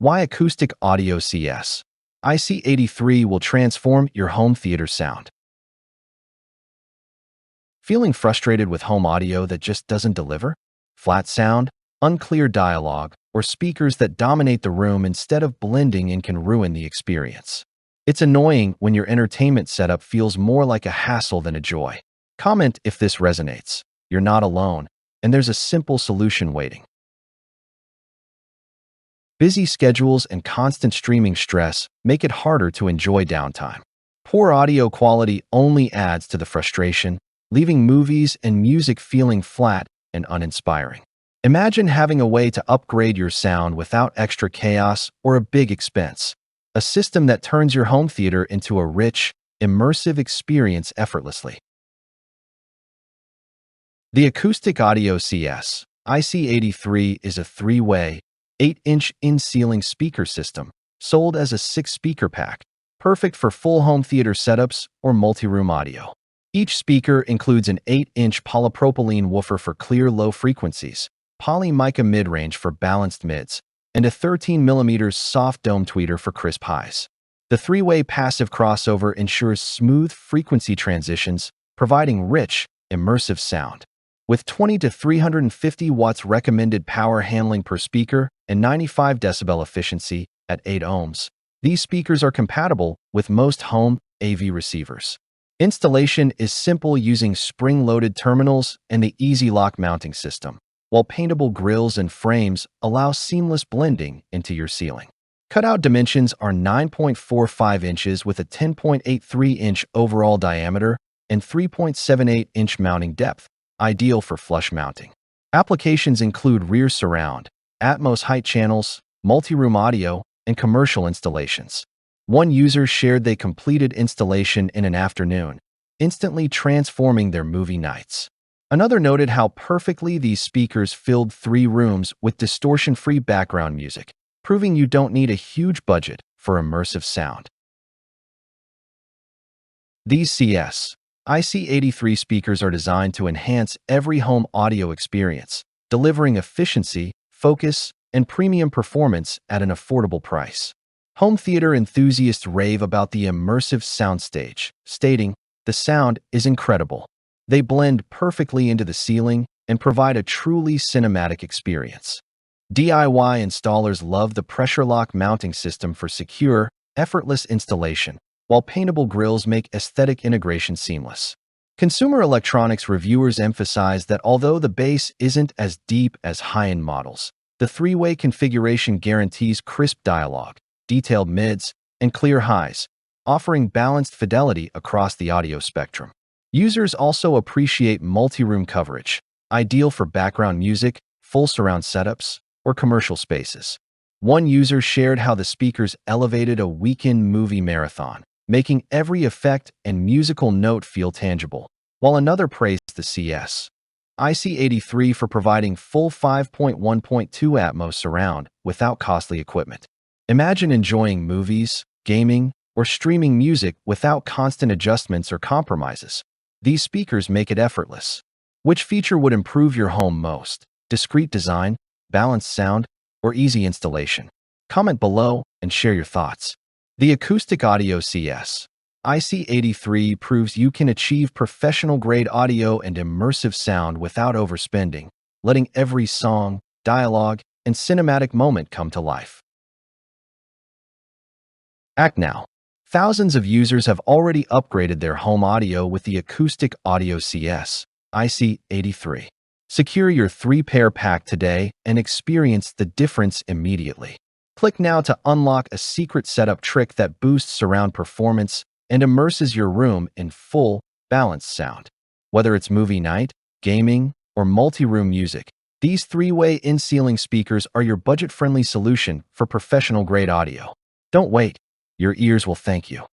Why Acoustic Audio CS-IC83 will transform your home theater sound. Feeling frustrated with home audio that just doesn't deliver? Flat sound, unclear dialogue, or speakers that dominate the room instead of blending and can ruin the experience. It's annoying when your entertainment setup feels more like a hassle than a joy. Comment if this resonates. You're not alone, and there's a simple solution waiting. Busy schedules and constant streaming stress make it harder to enjoy downtime. Poor audio quality only adds to the frustration, leaving movies and music feeling flat and uninspiring. Imagine having a way to upgrade your sound without extra chaos or a big expense. A system that turns your home theater into a rich, immersive experience effortlessly. The Acoustic Audio CS-IC83 is a three-way, 8-inch in-ceiling speaker system sold as a 6-speaker pack, perfect for full home theater setups or multi-room audio. Each speaker includes an 8-inch polypropylene woofer for clear low frequencies, poly mica mid-range for balanced mids, and a 13mm soft dome tweeter for crisp highs. The three-way passive crossover ensures smooth frequency transitions, providing rich, immersive sound. With 20 to 350 watts recommended power handling per speaker and 95 decibel efficiency at 8 ohms, these speakers are compatible with most home AV receivers. Installation is simple using spring-loaded terminals and the Easy Lock mounting system, while paintable grills and frames allow seamless blending into your ceiling. Cutout dimensions are 9.45 inches with a 10.83-inch overall diameter and 3.78-inch mounting depth, ideal for flush mounting. Applications include rear surround, Atmos height channels, multi-room audio, and commercial installations. One user shared they completed installation in an afternoon, instantly transforming their movie nights. Another noted how perfectly these speakers filled 3 rooms with distortion-free background music, proving you don't need a huge budget for immersive sound. These CS-IC83 speakers are designed to enhance every home audio experience, delivering efficiency, focus, and premium performance at an affordable price. Home theater enthusiasts rave about the immersive soundstage, stating, "The sound is incredible. They blend perfectly into the ceiling and provide a truly cinematic experience." DIY installers love the pressure lock mounting system for secure, effortless installation, while paintable grills make aesthetic integration seamless. Consumer electronics reviewers emphasize that although the bass isn't as deep as high-end models, the three-way configuration guarantees crisp dialogue, detailed mids, and clear highs, offering balanced fidelity across the audio spectrum. Users also appreciate multi-room coverage, ideal for background music, full surround setups, or commercial spaces. One user shared how the speakers elevated a weekend movie marathon, making every effect and musical note feel tangible, while another praised the CS-IC83 for providing full 5.1.2 Atmos surround without costly equipment. Imagine enjoying movies, gaming, or streaming music without constant adjustments or compromises. These speakers make it effortless. Which feature would improve your home most? Discreet design, balanced sound, or easy installation? Comment below and share your thoughts. The Acoustic Audio CS-IC83 proves you can achieve professional-grade audio and immersive sound without overspending, letting every song, dialogue, and cinematic moment come to life. Act now. Thousands of users have already upgraded their home audio with the Acoustic Audio CS-IC83. Secure your 3-pair pack today and experience the difference immediately. Click now to unlock a secret setup trick that boosts surround performance and immerses your room in full, balanced sound. Whether it's movie night, gaming, or multi-room music, these 3-way in-ceiling speakers are your budget-friendly solution for professional-grade audio. Don't wait. Your ears will thank you.